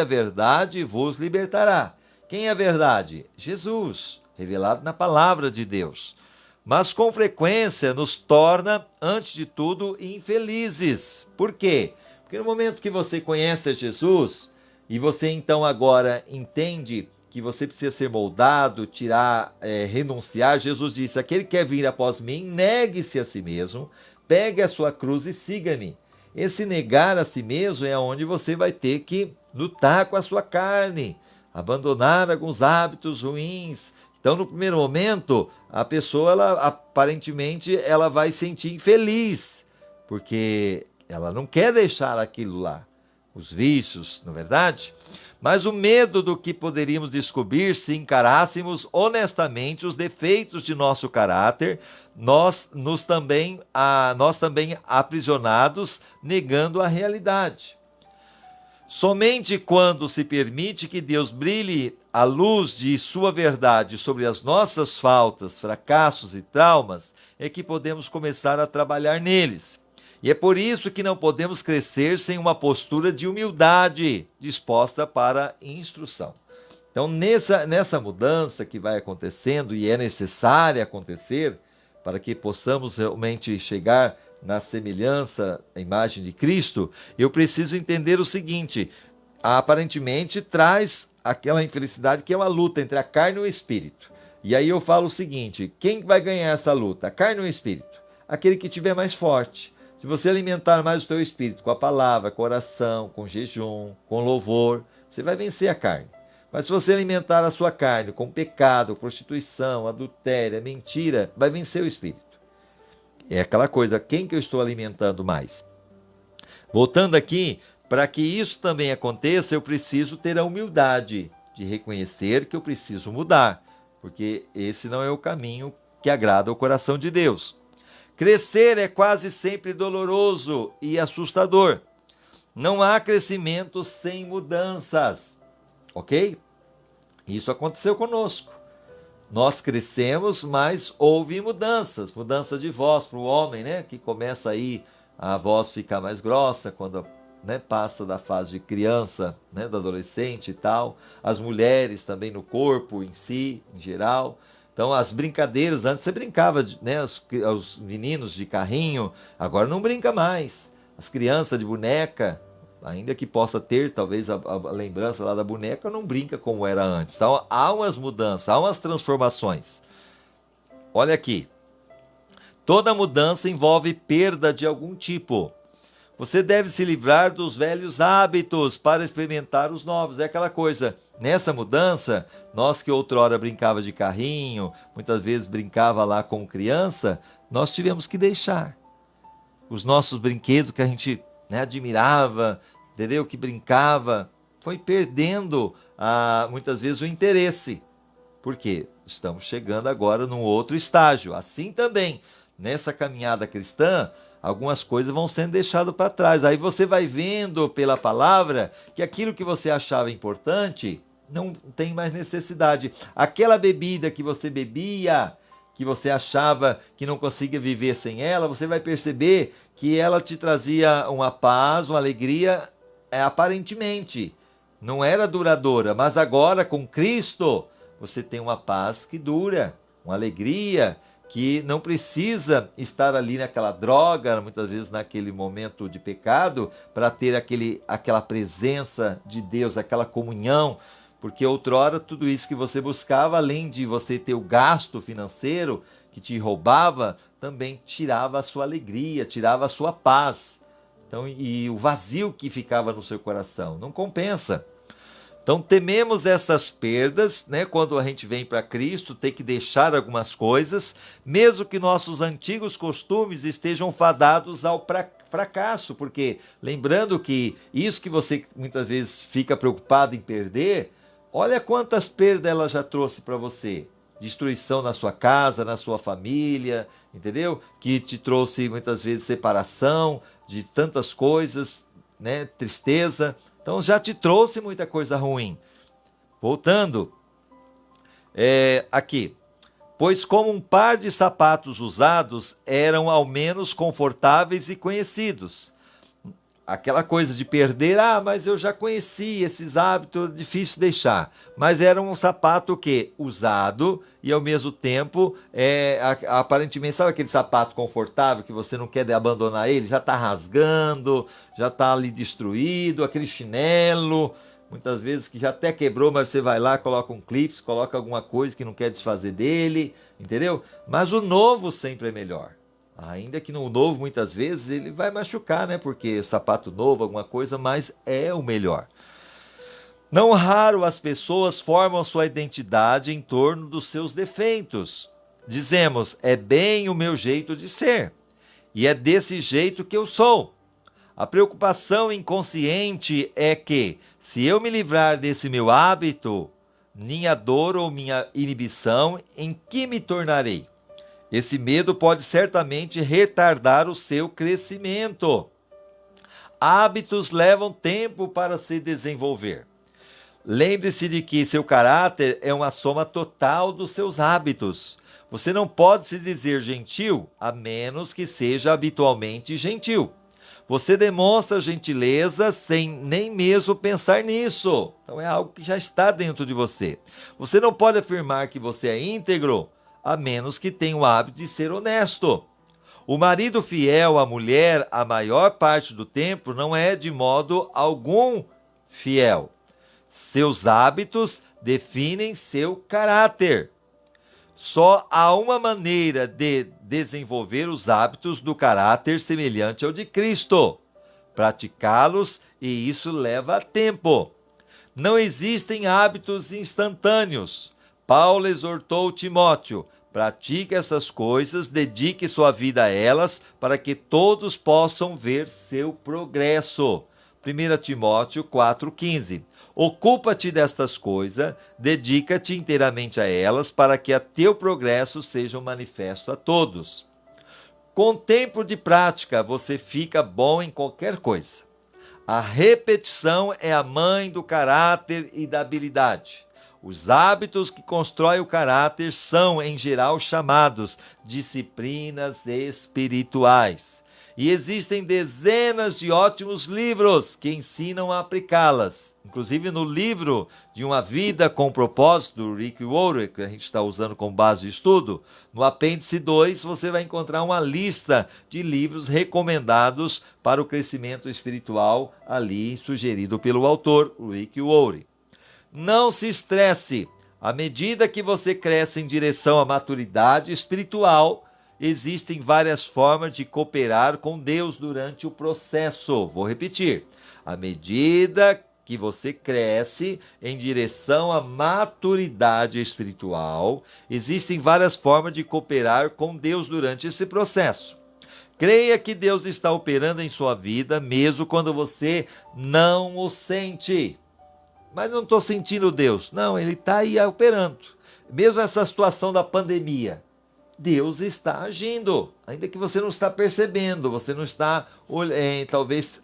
vos libertará. Quem é a verdade? Jesus, revelado na palavra de Deus. Mas com frequência nos torna, antes de tudo, infelizes. Por quê? Porque no momento que você conhece a Jesus e você então agora entende que você precisa ser moldado, renunciar, Jesus disse, aquele que quer vir após mim, negue-se a si mesmo, pegue a sua cruz e siga-me. Esse negar a si mesmo é onde você vai ter que lutar com a sua carne, abandonar alguns hábitos ruins. Então, no primeiro momento, a pessoa, aparentemente, ela vai se sentir infeliz, porque ela não quer deixar aquilo lá, os vícios, não é verdade? Mas o medo do que poderíamos descobrir se encarássemos honestamente os defeitos de nosso caráter, nós também aprisionados, negando a realidade. Somente quando se permite que Deus brilhe a luz de sua verdade sobre as nossas faltas, fracassos e traumas, é que podemos começar a trabalhar neles. E é por isso que não podemos crescer sem uma postura de humildade disposta para instrução. Então, nessa mudança que vai acontecendo e é necessária acontecer para que possamos realmente chegar na semelhança, a imagem de Cristo, eu preciso entender o seguinte: aparentemente traz aquela infelicidade que é uma luta entre a carne e o espírito. E aí eu falo o seguinte: quem vai ganhar essa luta? A carne ou o espírito? Aquele que estiver mais forte. Se você alimentar mais o teu espírito com a palavra, com a oração, com jejum, com louvor, você vai vencer a carne. Mas se você alimentar a sua carne com pecado, prostituição, adultério, mentira, vai vencer o espírito. É aquela coisa, quem que eu estou alimentando mais? Voltando aqui, para que isso também aconteça, eu preciso ter a humildade de reconhecer que eu preciso mudar, porque esse não é o caminho que agrada ao coração de Deus. Crescer é quase sempre doloroso e assustador. Não há crescimento sem mudanças, ok? Isso aconteceu conosco. Nós crescemos, mas houve mudanças. Mudança de voz para o homem, né? Que começa aí a voz ficar mais grossa quando, né, passa da fase de criança, né, do adolescente e tal. As mulheres também no corpo em si, em geral. Então, as brincadeiras, antes você brincava, né, os meninos de carrinho, agora não brinca mais. As crianças de boneca, ainda que possa ter talvez a lembrança lá da boneca, não brinca como era antes. Então, há umas mudanças, há umas transformações. Olha aqui, toda mudança envolve perda de algum tipo. Você deve se livrar dos velhos hábitos para experimentar os novos. É aquela coisa, Nessa mudança, nós que outrora brincava de carrinho, muitas vezes brincava lá como criança, nós tivemos que deixar. Os nossos brinquedos que a gente, né, admirava, entendeu? Que brincava, foi perdendo muitas vezes o interesse. Por quê? Estamos chegando agora num outro estágio. Assim também, nessa caminhada cristã, algumas coisas vão sendo deixadas para trás. Aí você vai vendo pela palavra que aquilo que você achava importante não tem mais necessidade. Aquela bebida que você bebia, que você achava que não conseguia viver sem ela, você vai perceber que ela te trazia uma paz, uma alegria, aparentemente. Não era duradoura, mas agora com Cristo, você tem uma paz que dura, uma alegria que não precisa estar ali naquela droga, muitas vezes naquele momento de pecado, para ter aquela presença de Deus, aquela comunhão, porque outrora tudo isso que você buscava, além de você ter o gasto financeiro que te roubava, também tirava a sua alegria, tirava a sua paz. Então, e o vazio que ficava no seu coração, não compensa. Então tememos essas perdas, né? Quando a gente vem para Cristo, tem que deixar algumas coisas, mesmo que nossos antigos costumes estejam fadados ao fracasso, porque lembrando que isso que você muitas vezes fica preocupado em perder, olha quantas perdas ela já trouxe para você. Destruição na sua casa, na sua família, entendeu? Que te trouxe muitas vezes separação de tantas coisas, né? Tristeza. Então já te trouxe muita coisa ruim. Voltando, aqui. Pois como um par de sapatos usados eram ao menos confortáveis e conhecidos. Aquela coisa de perder, mas eu já conheci esses hábitos, difícil deixar. Mas era um sapato que usado e ao mesmo tempo, aparentemente, sabe aquele sapato confortável que você não quer abandonar ele? Já está rasgando, já está ali destruído, aquele chinelo, muitas vezes que já até quebrou, mas você vai lá, coloca um clipe, coloca alguma coisa que não quer desfazer dele, entendeu? Mas o novo sempre é melhor. Ainda que no novo, muitas vezes, ele vai machucar, né? Porque sapato novo, alguma coisa, mas é o melhor. Não raro as pessoas formam sua identidade em torno dos seus defeitos. Dizemos, é bem o meu jeito de ser. E é desse jeito que eu sou. A preocupação inconsciente é que, se eu me livrar desse meu hábito, minha dor ou minha inibição, em que me tornarei? Esse medo pode certamente retardar o seu crescimento. Hábitos levam tempo para se desenvolver. Lembre-se de que seu caráter é uma soma total dos seus hábitos. Você não pode se dizer gentil a menos que seja habitualmente gentil. Você demonstra gentileza sem nem mesmo pensar nisso. Então é algo que já está dentro de você. Você não pode afirmar que você é íntegro a menos que tenha o hábito de ser honesto. O marido fiel à mulher, a maior parte do tempo, não é de modo algum fiel. Seus hábitos definem seu caráter. Só há uma maneira de desenvolver os hábitos do caráter semelhante ao de Cristo: praticá-los, e isso leva tempo. Não existem hábitos instantâneos. Paulo exortou Timóteo: pratique essas coisas, dedique sua vida a elas, para que todos possam ver seu progresso. 1 Timóteo 4,15. Ocupa-te destas coisas, dedica-te inteiramente a elas, para que a teu progresso seja manifesto a todos. Com tempo de prática, você fica bom em qualquer coisa. A repetição é a mãe do caráter e da habilidade. Os hábitos que constroem o caráter são, em geral, chamados disciplinas espirituais. E existem dezenas de ótimos livros que ensinam a aplicá-las. Inclusive no livro de Uma Vida com Propósito, do Rick Warren, que a gente está usando como base de estudo, no apêndice 2 você vai encontrar uma lista de livros recomendados para o crescimento espiritual, ali sugerido pelo autor, Rick Warren. Não se estresse. À medida que você cresce em direção à maturidade espiritual, existem várias formas de cooperar com Deus durante o processo. Vou repetir. À medida que você cresce em direção à maturidade espiritual. Existem várias formas de cooperar com Deus durante esse processo. Creia que Deus está operando em sua vida, mesmo quando você não o sente. Mas não estou sentindo Deus. Não, Ele está aí operando. Mesmo essa situação da pandemia, Deus está agindo, ainda que você não está percebendo, você não está talvez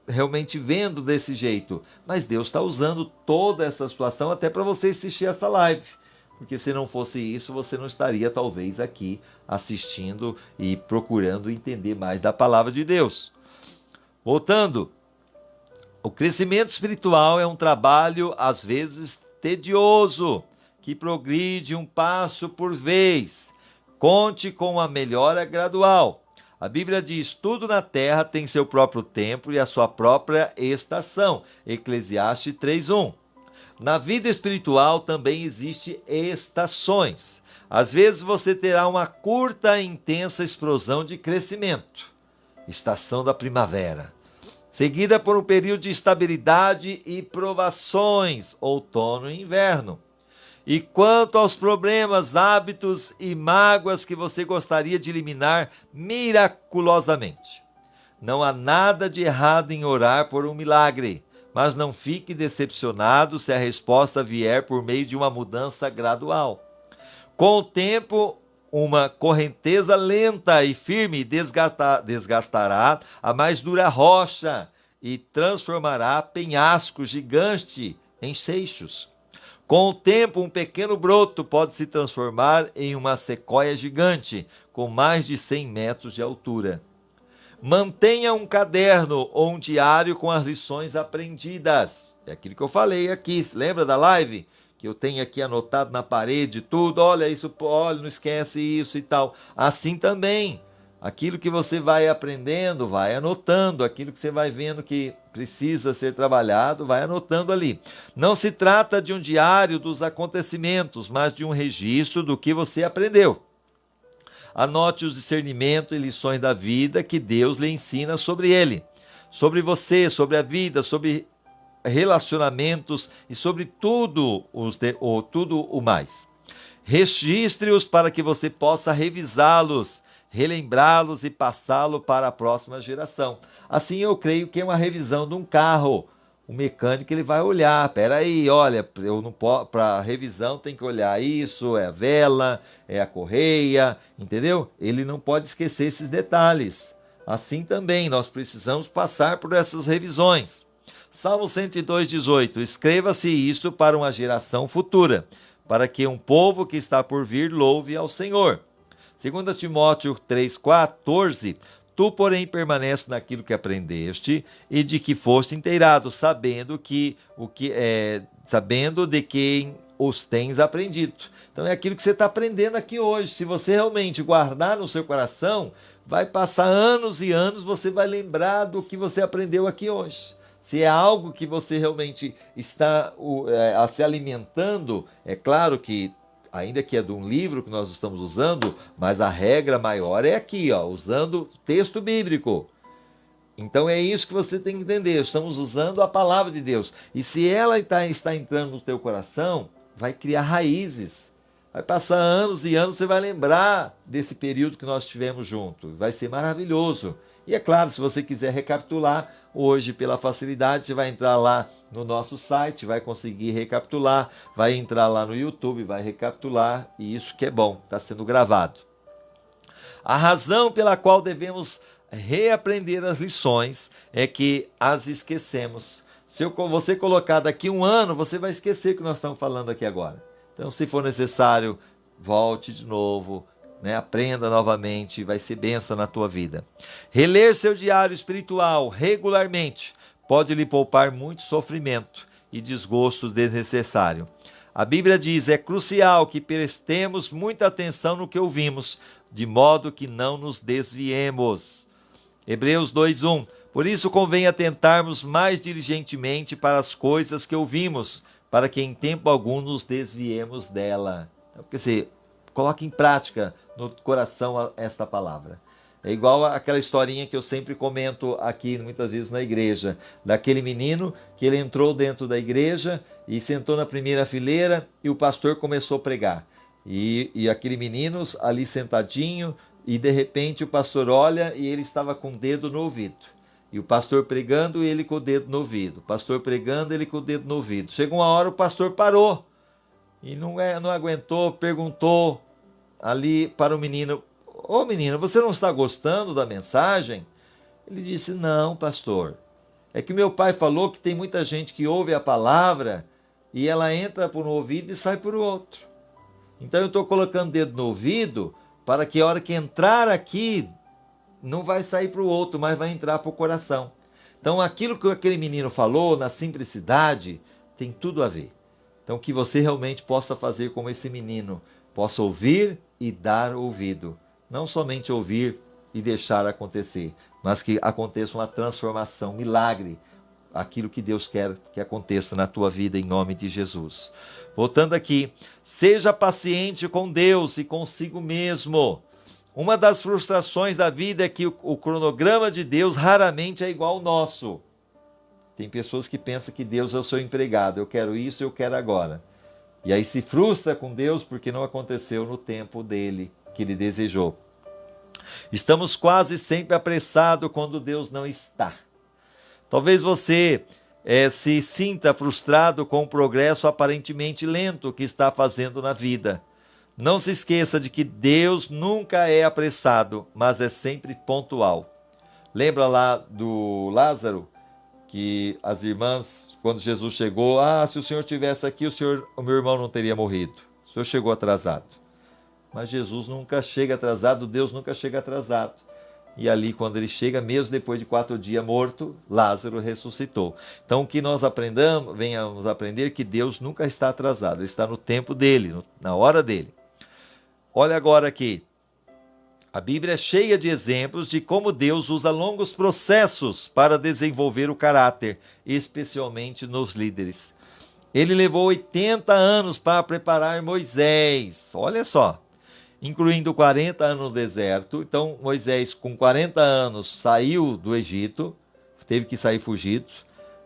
realmente vendo desse jeito, mas Deus está usando toda essa situação até para você assistir essa live, porque se não fosse isso, você não estaria talvez aqui assistindo e procurando entender mais da palavra de Deus. Voltando, o crescimento espiritual é um trabalho às vezes tedioso, que progride um passo por vez. Conte com a melhora gradual. A Bíblia diz: tudo na terra tem seu próprio tempo e a sua própria estação. Eclesiastes 3:1. Na vida espiritual também existem estações. Às vezes você terá uma curta e intensa explosão de crescimento, estação da primavera, seguida por um período de estabilidade e provações, outono e inverno. E quanto aos problemas, hábitos e mágoas que você gostaria de eliminar miraculosamente, não há nada de errado em orar por um milagre, mas não fique decepcionado se a resposta vier por meio de uma mudança gradual. Com o tempo, uma correnteza lenta e firme desgastará a mais dura rocha e transformará penhasco gigante em seixos. Com o tempo, um pequeno broto pode se transformar em uma sequoia gigante, com mais de 100 metros de altura. Mantenha um caderno ou um diário com as lições aprendidas. É aquilo que eu falei aqui, lembra da live? Que eu tenho aqui anotado na parede tudo, olha isso, olha, não esquece isso e tal. Assim também, aquilo que você vai aprendendo, vai anotando, aquilo que você vai vendo que precisa ser trabalhado, vai anotando ali. Não se trata de um diário dos acontecimentos, mas de um registro do que você aprendeu. Anote os discernimentos e lições da vida que Deus lhe ensina sobre ele, sobre você, sobre a vida, sobre relacionamentos e sobre tudo o mais. Registre-os para que você possa revisá-los, relembrá-los e passá-lo para a próxima geração. Assim, eu creio que é uma revisão de um carro. O mecânico ele vai olhar, peraí, olha, eu não para revisão tem que olhar isso, é a vela, é a correia, entendeu? Ele não pode esquecer esses detalhes. Assim também, nós precisamos passar por essas revisões. Salmo 102:18, escreva-se isto para uma geração futura, para que um povo que está por vir louve ao Senhor. 2 Timóteo 3:14, tu, porém, permanece naquilo que aprendeste e de que foste inteirado, sabendo de quem os tens aprendido. Então é aquilo que você está aprendendo aqui hoje. Se você realmente guardar no seu coração, vai passar anos e anos, você vai lembrar do que você aprendeu aqui hoje. Se é algo que você realmente está se alimentando, é claro que ainda que é de um livro que nós estamos usando, mas a regra maior é aqui, usando texto bíblico. Então é isso que você tem que entender, estamos usando a palavra de Deus. E se ela está entrando no teu coração, vai criar raízes. Vai passar anos e anos, você vai lembrar desse período que nós tivemos juntos. Vai ser maravilhoso. E é claro, se você quiser recapitular, hoje pela facilidade, você vai entrar lá no nosso site, vai conseguir recapitular, vai entrar lá no YouTube, vai recapitular, e isso que é bom, está sendo gravado. A razão pela qual devemos reaprender as lições é que as esquecemos. Se você colocar daqui um ano, você vai esquecer o que nós estamos falando aqui agora. Então, se for necessário, volte de novo, aprenda novamente, vai ser bênção na tua vida. Reler seu diário espiritual regularmente pode lhe poupar muito sofrimento e desgosto desnecessário. A Bíblia diz: é crucial que prestemos muita atenção no que ouvimos, de modo que não nos desviemos. Hebreus 2:1. Por isso convém atentarmos mais diligentemente para as coisas que ouvimos, para que em tempo algum nos desviemos dela. Então, quer dizer, coloque em prática no coração esta palavra. É igual aquela historinha que eu sempre comento aqui, muitas vezes na igreja, daquele menino que ele entrou dentro da igreja e sentou na primeira fileira e o pastor começou a pregar. E aquele menino ali sentadinho, e de repente o pastor olha e ele estava com o dedo no ouvido. E o pastor pregando e ele com o dedo no ouvido. O pastor pregando ele com o dedo no ouvido. Chegou uma hora o pastor parou e não aguentou, perguntou ali para o menino: ô menino, você não está gostando da mensagem? Ele disse: não, pastor. É que meu pai falou que tem muita gente que ouve a palavra e ela entra por um ouvido e sai por outro. Então eu estou colocando o dedo no ouvido para que a hora que entrar aqui, não vai sair para o outro, mas vai entrar para o coração. Então aquilo que aquele menino falou, na simplicidade, tem tudo a ver. Então que você realmente possa fazer como esse menino, possa ouvir e dar ouvido. Não somente ouvir e deixar acontecer, mas que aconteça uma transformação, milagre, aquilo que Deus quer que aconteça na tua vida em nome de Jesus. Voltando aqui, seja paciente com Deus e consigo mesmo. Uma das frustrações da vida é que o cronograma de Deus raramente é igual ao nosso. Tem pessoas que pensam que Deus é o seu empregado, eu quero isso, eu quero agora. E aí se frustra com Deus porque não aconteceu no tempo dele, que ele desejou. Estamos quase sempre apressados quando Deus não está. Talvez você se sinta frustrado com o progresso aparentemente lento que está fazendo na vida. Não se esqueça de que Deus nunca é apressado, mas é sempre pontual. Lembra lá do Lázaro, que as irmãs, quando Jesus chegou, se o Senhor estivesse aqui, o meu irmão não teria morrido. O Senhor chegou atrasado. Mas Jesus nunca chega atrasado, Deus nunca chega atrasado. E ali, quando ele chega, mesmo depois de 4 dias morto, Lázaro ressuscitou. Então, o que nós venhamos aprender que Deus nunca está atrasado, ele está no tempo dele, na hora dele. Olha agora aqui, a Bíblia é cheia de exemplos de como Deus usa longos processos para desenvolver o caráter, especialmente nos líderes. Ele levou 80 anos para preparar Moisés, olha só, incluindo 40 anos no deserto. Então Moisés com 40 anos saiu do Egito, teve que sair fugido.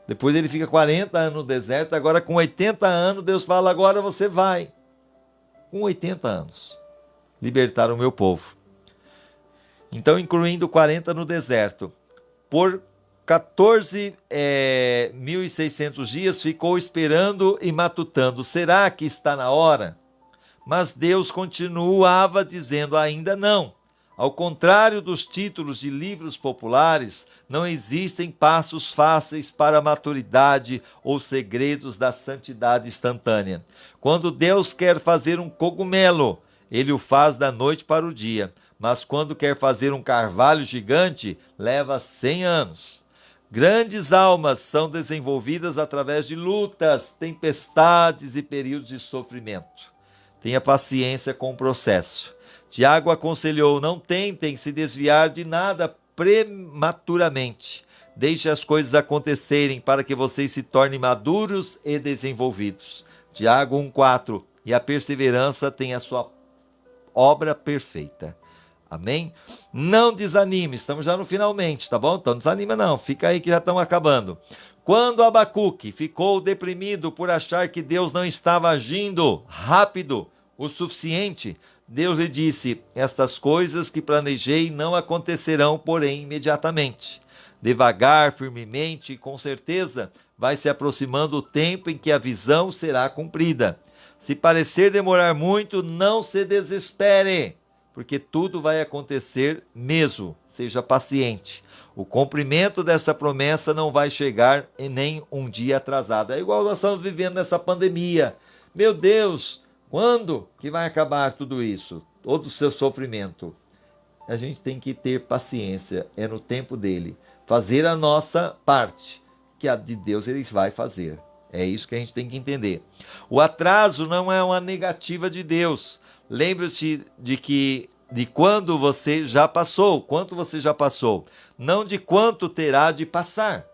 Depois ele fica 40 anos no deserto, agora com 80 anos Deus fala: agora você vai, com 80 anos, libertar o meu povo. Então incluindo 40 no deserto. Por 14.600 dias ficou esperando e matutando: será que está na hora? Mas Deus continuava dizendo: ainda não. Ao contrário dos títulos de livros populares, não existem passos fáceis para a maturidade ou segredos da santidade instantânea. Quando Deus quer fazer um cogumelo, ele o faz da noite para o dia. Mas quando quer fazer um carvalho gigante, leva 100 anos. Grandes almas são desenvolvidas através de lutas, tempestades e períodos de sofrimento. Tenha paciência com o processo. Tiago aconselhou: não tentem se desviar de nada prematuramente. Deixe as coisas acontecerem para que vocês se tornem maduros e desenvolvidos. Tiago 1,4. E a perseverança tem a sua obra perfeita. Amém? Não desanime, estamos já no finalmente, tá bom? Então não desanima não, fica aí que já estamos acabando. Quando Abacuque ficou deprimido por achar que Deus não estava agindo rápido o suficiente, Deus lhe disse: estas coisas que planejei não acontecerão, porém, imediatamente. Devagar, firmemente e com certeza, vai se aproximando o tempo em que a visão será cumprida. Se parecer demorar muito, não se desespere, porque tudo vai acontecer mesmo. Seja paciente. O cumprimento dessa promessa não vai chegar em nem um dia atrasado. É igual nós estamos vivendo nessa pandemia. Meu Deus, quando que vai acabar tudo isso? Todo o seu sofrimento. A gente tem que ter paciência, é no tempo dele. Fazer a nossa parte, que a de Deus ele vai fazer. É isso que a gente tem que entender. O atraso não é uma negativa de Deus. Lembre-se de quando você já passou, quanto você já passou, não de quanto terá de passar.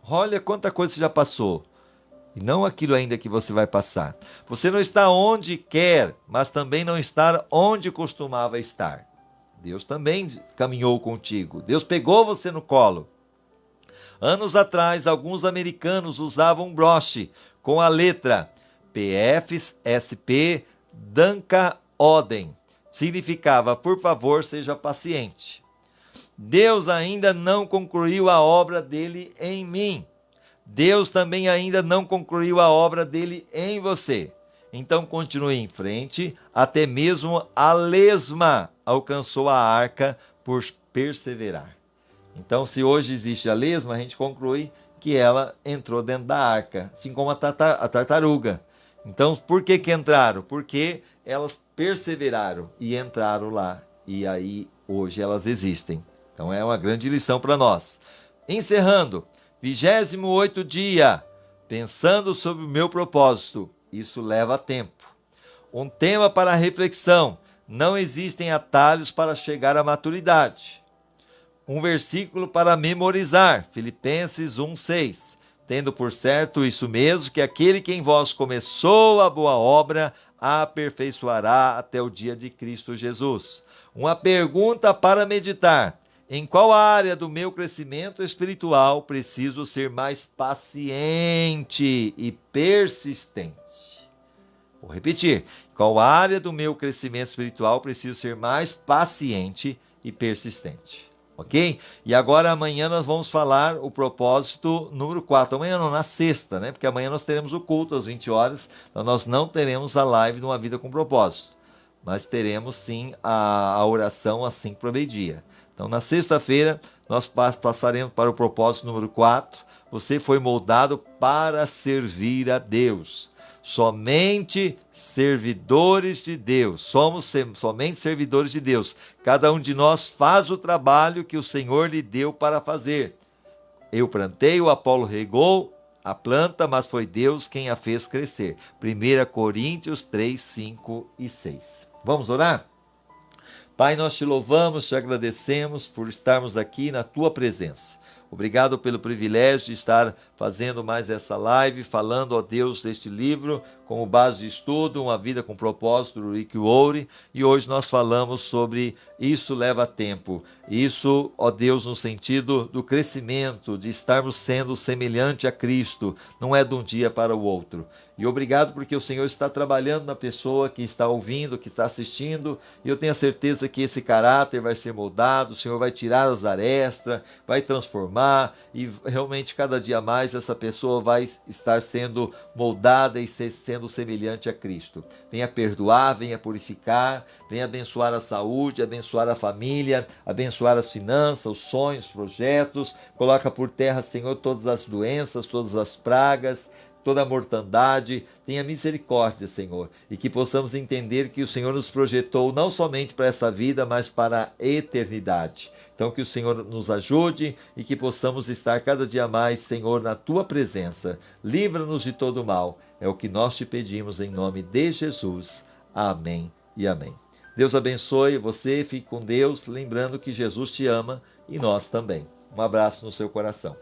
Olha quanta coisa você já passou, e não aquilo ainda que você vai passar. Você não está onde quer, mas também não está onde costumava estar. Deus também caminhou contigo. Deus pegou você no colo. Anos atrás, alguns americanos usavam um broche com a letra PFSP Danka Oden. Significava, por favor, seja paciente. Deus ainda não concluiu a obra dele em mim. Deus também ainda não concluiu a obra dele em você. Então continue em frente, até mesmo a lesma alcançou a arca por perseverar. Então, se hoje existe a lesma, a gente conclui que ela entrou dentro da arca, assim como a tartaruga. Então, por que entraram? Porque elas perseveraram e entraram lá. E aí, hoje, elas existem. Então, é uma grande lição para nós. Encerrando, 28º dia, pensando sobre o meu propósito. Isso leva tempo. Um tema para reflexão. Não existem atalhos para chegar à maturidade. Um versículo para memorizar. Filipenses 1:6. Tendo por certo isso mesmo, que aquele que em vós começou a boa obra, a aperfeiçoará até o dia de Cristo Jesus. Uma pergunta para meditar. Em qual área do meu crescimento espiritual preciso ser mais paciente e persistente? Vou repetir. Qual área do meu crescimento espiritual preciso ser mais paciente e persistente? Ok? E agora amanhã nós vamos falar o propósito número 4. Amanhã não, na sexta, né? Porque amanhã nós teremos o culto às 20 horas. Então nós não teremos a live de uma vida com propósito. Mas teremos sim a oração às 5 para o meio-dia. Então na sexta-feira nós passaremos para o propósito número 4. Você foi moldado para servir a Deus. Somente servidores de Deus, somos somente servidores de Deus. Cada um de nós faz o trabalho que o Senhor lhe deu para fazer. Eu plantei, o Apolo regou a planta, mas foi Deus quem a fez crescer. 1 Coríntios 3, 5 e 6. Vamos orar? Pai, nós te louvamos, te agradecemos por estarmos aqui na tua presença. Obrigado pelo privilégio de estar fazendo mais essa live, falando, ó Deus, deste livro, como base de estudo, Uma Vida com Propósito, do Rick Warren, e hoje nós falamos sobre isso leva tempo. Isso, ó Deus, no sentido do crescimento, de estarmos sendo semelhante a Cristo, não é de um dia para o outro. E obrigado porque o Senhor está trabalhando na pessoa que está ouvindo, que está assistindo, e eu tenho a certeza que esse caráter vai ser moldado, o Senhor vai tirar as arestas, vai transformar, e realmente cada dia mais essa pessoa vai estar sendo moldada e sendo semelhante a Cristo. Venha perdoar, venha purificar, venha abençoar a saúde, abençoar a família, abençoar as finanças, os sonhos, os projetos, coloca por terra, Senhor, todas as doenças, todas as pragas, toda a mortandade, tenha misericórdia, Senhor, e que possamos entender que o Senhor nos projetou não somente para essa vida, mas para a eternidade. Então que o Senhor nos ajude e que possamos estar cada dia mais, Senhor, na Tua presença. Livra-nos de todo mal. É o que nós te pedimos em nome de Jesus. Amém e amém. Deus abençoe você, fique com Deus, lembrando que Jesus te ama e nós também. Um abraço no seu coração.